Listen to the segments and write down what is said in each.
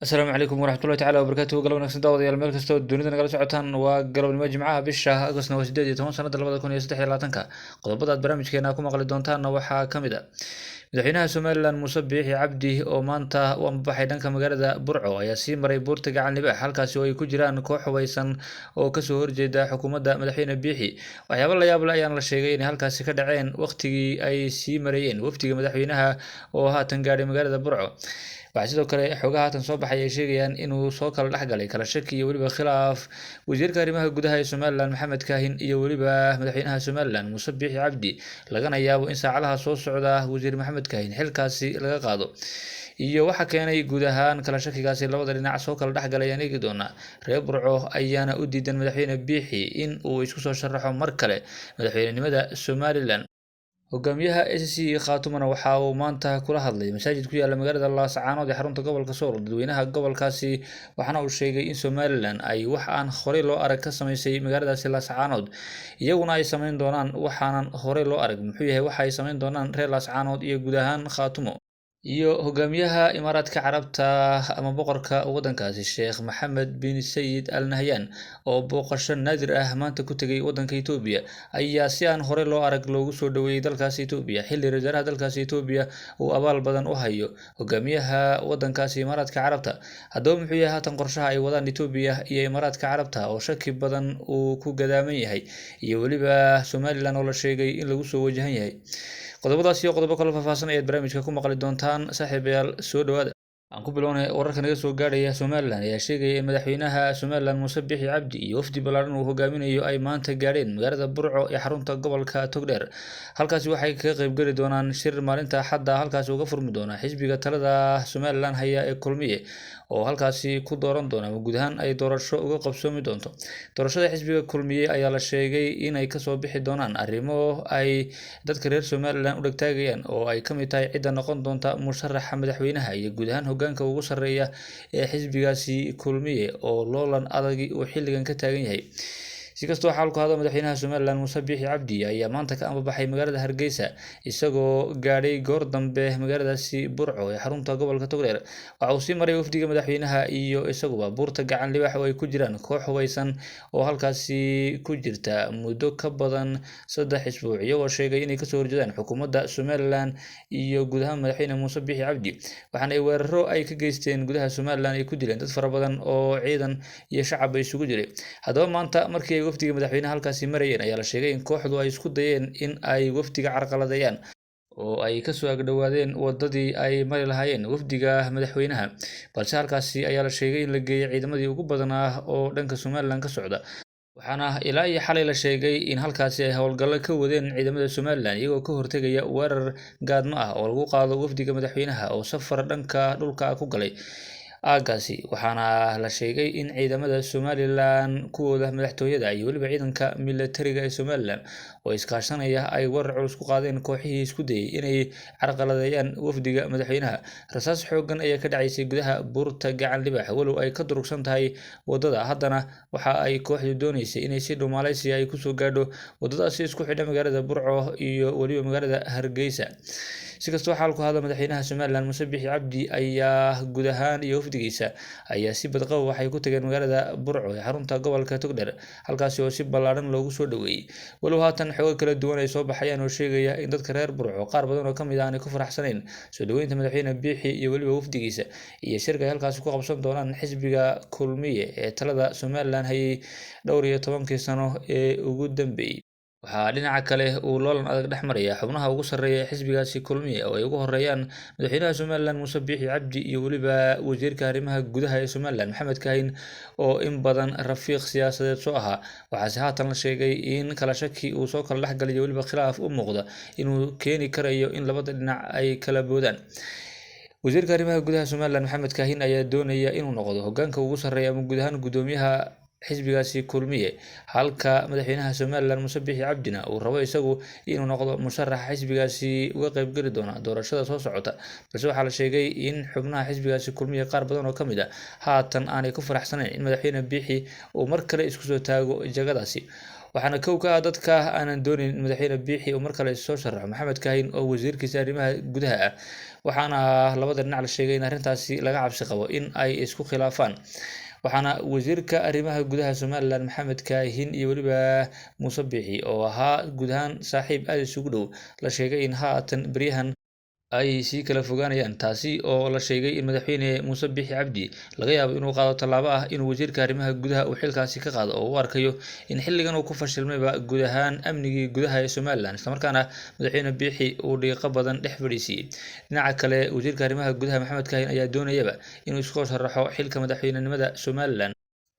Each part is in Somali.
السلام عليكم ورحمة الله تعالى وبركاته قلب نفس دعوة يا الملك استود دونيدا نقل سعوتان وقلب المجمعة بالشاه أقصنا وسديد يتمون سنة لبدا كون يستحي لاتنكا قضبضات برامج كينا كما قل دونتان وحا كمدا madaxweynaha somalilan muuse biixi cabdi oo maanta u ambabaxay dhanka magaalada burco ayaa sii maray buurta gacan libaax halkaasi oo ay ku jiraan koox hubeysan oo kasoo horjeeda xukuumadda madaxweyne biixi waxyaabo la yaab leh ayaana la sheegay inay halkaasi ka dhaceen waqtigii ay sii marayeen wafdiga madaxweynaha oo haatan gaadhay magaalada burco waxaa sidoo kale xogaha haatan soo baxay ay sheegayaan inuu soo kala dhexgalay kala shaki iyo weliba khilaaf wasiirka arrimaha gudaha ee somalilan maxamed kaahin iyo weliba madaxweynaha somalilan muuse biixi cabdi lagana yaabo in saacadaha soo socda wasiir maxamed kaahin xilkaasi laga qaado iyo waxa keenay guud ahaan kala shakigaasi labada dhinac soo kala dhexgalay aan eegi doonaa reer burco ayaana u diidan madaxweyne biixi in uu isku soo sharaxo mar kale madaxweynenimada somalilan hogaamiyaha SSC Khaatumana waxa uu maanta kula hadlay masaajid ku yaala magaalada Laascaanood ee xarunta gobolka Sool dadweynaha gobolkaasi waxaana uu sheegay in Somaliland ay wax aan horey loo arag ka sameysay magaaladaasi Laascaanood iyaguna ay sameyn doonaan waxaanan horey loo arag muxuu yahay waxa ay sameyn doonaan reer Laascaanood iyo guud ahaan Khaatumo iyo hogaamiyaha imaaraadka carabta ama boqorka waddankaasi sheekh maxamed bin sayid al nahyan oo booqasho naadir ah maanta ku tegay waddanka Itoobiya ayaa si aan hore loo arag loogu soo dhaweeyay dalkaasi Itoobiya xilli wasaaraha dalkaasi Itoobiya uu abaal badan u hayo hogaamiyaha waddankaasi imaaraadka carabta haddaba muxuu yahay haatan qorshaha ay wadaan Itoobiya iyo imaaraadka carabta oo shaki badan uu ku gadaaman yahay iyo weliba Somaliland oo la sheegay in lagu soo wajahan yahay qodobadaas iyo qodobo kale faahfaahsan ayaad barnaamijka ku maqli doontaan saaxiibayaal soo dhawaada aan ku bilownay wararka naga soo gaadhaya Somaliland ayaa sheegaya in madaxweynaha Somaliland Muuse Biixi Cabdi iyo wafdi ballaaran uu hogaaminayo ay maanta gaadheen magaalada Burco ee xarunta gobolka Togdheer halkaasi waxay ka qayb gali doonaan shir maalinta Axadda halkaasi uga furmi doona xisbiga talada Somaliland haya ee kulmiye oo halkaasi ku dooran doona guud ahaan ay doorasho uga qabsoomi doonto doorashada xisbiga kulmiye ayaa la sheegay inay kasoo bixi doonaan arrimo ay dadka reer Somaliland u dhagtaagayaan oo ay ka mid tahay cidda noqon doonta musharaxa madaxweynaha iyo guud ahaan hoggaanka ugu sarreeya ee xisbigaasi kulmiye oo loolan adagi uu xilligan ka taagan yahay si kastoo xaalku hado madaxweynaha Somaliland Muuse Biixi Cabdi ayaa maanta ka ambabaxay magaalada Hargeysa isagoo gaadhay goor dambe magaaladaasi Burco ee xarunta gobolka Togdheer waxa uu sii maray wafdiga madaxweynaha iyo isaguba buurta gacan libaax oo ay ku jiraan koox hubeysan oo halkaasi ku jirta muddo ka badan 3 isbuuc iyagoo sheegay inay kasoo horjeedaan xukuumadda Somaliland iyo guud ahaan madaxweyne Muuse Biixi Cabdi waxaana ay weeraro ay ka geysteen gudaha Somaliland ay ku dileen dad fara badan oo ciidan iyo shacab ay isugu jiray haddaba maanta markii wafdiga madaxweynaha halkaasi marayeen ayaa la sheegay in kooxdu ay isku dayeen in ay wafdiga carqaladeeyaan oo ay kasoo agdhowaadeen wadadii ay mari lahaayeen wafdiga madaxweynaha balse halkaasi ayaa la sheegay in la geeyay ciidamadii ugu badanaa oo dhanka Somaliland ka socda waxaana ilaa iyo xalay la sheegay in halkaasi ay howlgallo ka wadeen ciidamada Somaliland iyagoo ka hortegaya weerar gaadmo ah oo lagu qaado wafdiga madaxweynaha oo safar dhanka dhulka ku galay aagaasi waxaana la sheegay in ciidamada Somaliland kuwooda madaxtooyada iyo weliba ciidanka militariga ee Somaliland oo iskaashanaya ay weerar culus ku qaadeen kooxihii isku dayay inay carqaladeeyaan wafdiga madaxweynaha rasaas xooggan ayaa ka dhacaysay gudaha buurta gacan libaax walow ay ka durugsan tahay wadada haddana waxa ay kooxdu doonaysay inay si dhumaalaysi ay kusoo gaadho wadadaasi isku xidha magaalada Burco iyo weliba magaalada Hargeysa si kastoo xaalku hado madaxweynaha Somaliland Muuse Biixi Cabdi ayaa guud ahaan iyo wafdigiisa ayaa si badqab waxay ku tageen magaalada Burco ee xarunta gobolka Togdheer halkaasi oo si ballaaran loogu soo dhaweeyay walow haatan xogo kala duwan ay soo baxayaan oo sheegaya in dadka reer Burco qaar badan oo kamid ah ay ku faraxsaneen soo dhaweynta madaxweyne Biixi iyo weliba wafdigiisa iyo shirka ay halkaasi ku qabsan doonaan xisbiga kulmiye ee talada Somaliland hayay dhowr iyo 10 sano ee ugu dambeeyay waxaa dhinaca kale uu loolan adag dhex maraya xubnaha ugu sarreeya xisbigaasi kulmiye oo ay ugu horeeyaan madaxweynaha Somaliland Muuse Biixi Cabdi iyo weliba wasiirka arrimaha gudaha ee Somaliland Maxamed Kaahin oo in badan rafiiq siyaasadeed soo ahaa waxaase haatan la sheegay in kala shaki uu soo kala dhexgalayo weliba khilaaf u muuqda inuu keeni karayo in labada dhinac ay kala boodaan wasiirka arrimaha gudaha Somaliland Maxamed Kaahin ayaa doonaya inuu noqdo hoggaanka ugu sarreeya ama guud ahaan gudoomiyaha xisbigaasi kulmiye halka madaxweynaha Somaliland Muuse Biixi Cabdina uu rabo isagu inuu noqdo musharaxa xisbigaasi uga qayb gali doona doorashada soo socota balse waxaa la sheegay in xubnaha xisbigaasi kulmiye qaar badan oo kamid ah haatan aanay ku faraxsanayn in madaxweyne Biixi uu mar kale isku soo taago jagadaasi waxaana kow ka ah dadka aanan doonayn in madaxweyne biixi uu mar kale soo sharaxo maxamed kaahin oo wasiirkiisa arrimaha gudaha ah, waxaana labada dhinac la sheegay in arrintaasi laga cabsi qabo in ay isku khilaafaan. waxaana wasiirka arrimaha gudaha Somaliland Maxamed Kaahin iyo weliba Muuse Biixi oo ahaa guud ahaan saaxiib aad isugu dhow la sheegay in haatan beryahan ay sii kala fogaanayaan, taasi oo la sheegay in madaxweyne Muuse Biixi Cabdi laga yaabo inuu qaado tallaabo ah inuu wasiirka arrimaha gudaha uu xilkaasi ka qaado oo uu arkayo in xilligan uu ku fashilmayba guud ahaan amnigii gudaha ee Somaliland, isla markaana madaxweyne Biixi uu dhiiqo badan dhex fadhiisiyay. dhinaca kale wasiirka arrimaha gudaha Maxamed Kaahin ayaa doonayaba inuu isku sharaxo xilka madaxweynenimada Somaliland,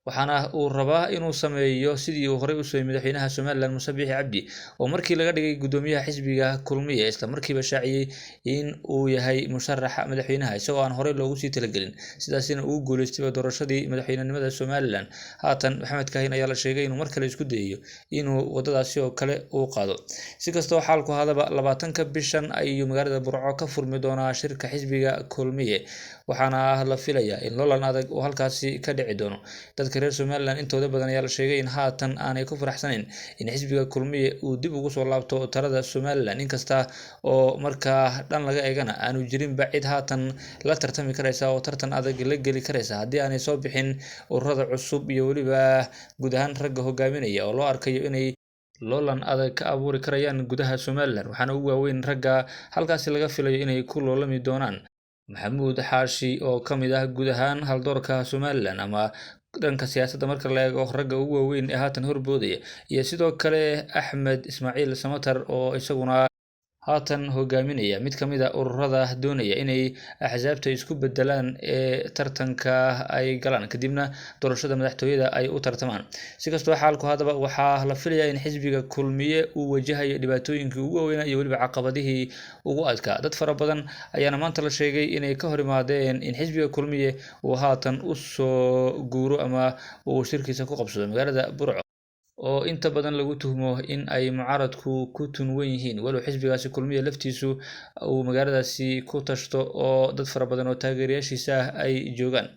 waxaana uu rabaa inuu sameeyo sidii uu horey u sameeyay madaxweynaha Somaliland Muuse Biixi Cabdi oo markii laga dhigay gudoomiyaha xisbiga kulmiye isla markiiba shaaciyay in uu yahay musharaxa madaxweynaha isagoo aan horey loogu sii talagelin, sidaasina uu guuleystay doorashadii madaxweynenimada Somaliland. haatan Maxamed Kaahin ayaa la sheegay inuu mar kale isku dayayo inuu wadadaasi oo kale uu qaado. si kastaba xaalku hadaba 20ka bishan ayuu magaalada Burco ka furmi doonaa shirka xisbiga kulmiye, waxaana la filayaa in loolan adag uu halkaasi ka dhici doono. dadka reer Somaliland intooda badan ayaa la sheegay in haatan aanay ku faraxsanayn in xisbiga kulmiye uu dib ugu soo laabto talada Somaliland, inkasta oo markaa dhan laga eegana aanu jirinba cid haatan la tartami karaysa oo tartan adag la geli karaysa haddii aanay soo bixin ururada cusub iyo weliba guud ahaan ragga hogaaminaya oo loo arkayo inay loolan adag ka abuuri karayaan gudaha Somaliland. waxaana ugu waaweyn ragga halkaasi laga filayo inay ku loolami doonaan Maxamuud Xaashi oo ka mid ah guud ahaan haldoorka Somaliland ama dhanka siyaasadda marka la eego ragga ugu waaweyn ee haatan horboodaya, iyo sidoo kale Axmed Ismaaciil Samatar oo isaguna haatan hogaaminaya mid ka mid ah ururada doonaya inay axsaabta isku bedelaan ee tartanka ay galaan kadibna doorashada madaxtooyada ay u tartamaan. si kastaba xaalku hadaba waxaa la filayaa in xisbiga kulmiye uu wajahayo dhibaatooyinkii ugu waaweynaa iyo weliba caqabadihii ugu adkaa. dad fara badan ayaana maanta la sheegay inay ka hor imaadeen in xisbiga kulmiye uu haatan u soo guuro ama uu shirkiisa ku qabsado magaalada Burco oo inta badan lagu tuhmo in ay mucaaradku ku tunwan yihiin, walow xisbigaasi kulmiye laftiisu uu magaaladaasi ku tashto oo dad fara badan oo taageerayaashiisa ah ay joogaan.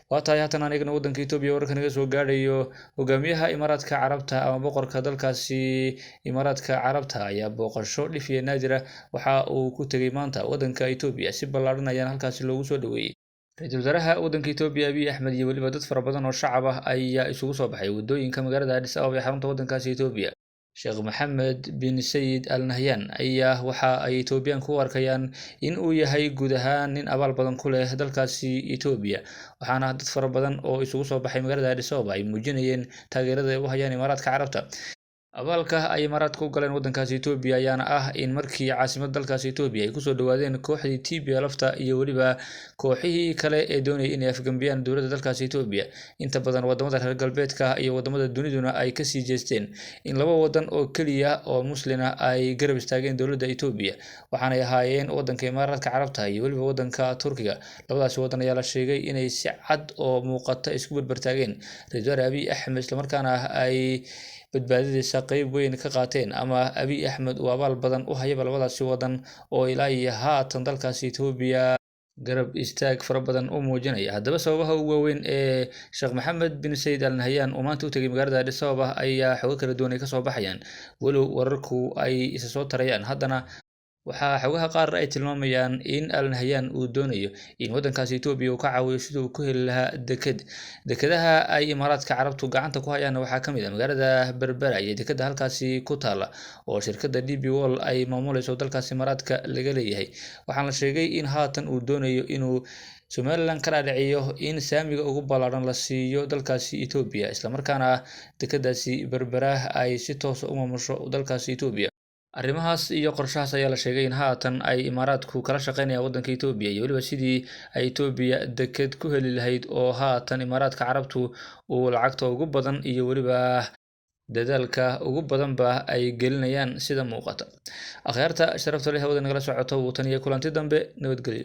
waa tahay haatan aan eegno waddanka Itoobiya wararka naga soo gaadhayo hogaamiyaha Imaaraadka Carabta ama boqorka dalkaasi Imaaraadka Carabta ayaa booqasho dhif iyo naadir ah waxa uu ku tegay maanta waddanka Itoobiya, si ballaaran ayaana halkaasi loogu soo dhaweeyay. ra-iisul wasaaraha waddanka Itoobiya Abiy Ahmed iyo weliba dad fara badan oo shacab ah ayaa isugu soo baxay wadooyinka magaalada Addis Ababa ee xarunta waddankaasi Itoobiya. Sheekh Maxamed bin Sayid Al Nahyan ayaa waxa ay Itoobiyaanku u arkayaan in uu yahay guud ahaan nin abaal badan ku leh dalkaasi Itoobiya, waxaana dad fara badan oo isugu soo baxay magaalada Addis Ababa ay muujinayeen taageerada ay u hayaan Imaaraadka Carabta. abaalka ay Imaaraadka u galeen waddankaasi Itoobiya ayaana ah in markii caasimadda dalkaasi Itoobiya ay kusoo dhawaadeen kooxdii TPLF-ta iyo weliba kooxihii kale ee doonayay inay afgambiyaan dowladda dalkaasi Itoobiya. inta badan wadamada reer galbeedka iyo wadamada duniduna ay kasii jeesteen in laba wadan oo keliya oo muslin ah ay garab istaageen dowladda Itoobiya, waxaanay ahaayeen waddanka Imaaraadka Carabta iyo weliba waddanka Turkiga. labadaasi wadan ayaa la sheegay inay si cad oo muuqata isku barbartaageen ra-iisul wasaare Abiy Ahmed, isla markaana ay badbaadadiisa qayb weyn ka qaateen ama Abiy Ahmed uu abaal badan u hayaba labadaasi wadan oo ilaa iyo haatan dalkaasi Itoobiya garab istaag fara badan u muujinaya. haddaba sababaha ugu waaweyn ee Sheekh Maxamed bin Sayid Al Nahyan uu maanta u tegay magaalada Addis Ababa ayaa xogo kala duwan ay kasoo baxayaan, walow wararku ay isa soo tarayaan. haddana waxaa xogaha qaar ay tilmaamayaan in Al Nahyan uu doonayo in waddankaasi Itoobiya uu ka caawiyo sidii uu ku heli lahaa dekedaha ay Imaaraadka Carabtu gacanta ku hayaan. waxaa ka mid ah magaalada Berbera iyo dekeda halkaasi ku taala oo shirkadda DP World ay maamuleyso dalkaasi Imaaraadka laga leeyahay. waxaana la sheegay in haatan uu doonayo inuu Somaliland ka dhaadhiciyo in saamiga ugu ballaaran la siiyo dalkaasi Itoobiya, isla markaana dekedaasi Berbera ay si toos ah u maamusho dalkaasi Itoobiya. arrimahaas iyo qorshahaas ayaa la sheegay in haatan ay Imaaraadku kala shaqeynayaan waddanka Itoobiya iyo weliba sidii ay Itoobiya deked ku heli lahayd, oo haatan Imaaraadka Carabtu uu lacagta ugu badan iyo weliba dadaalka ugu badanba ay gelinayaan sida muuqata. akhyaarta sharafta leh hawada nagala socoto tan iyo kulanti dambe, nabadgelyo.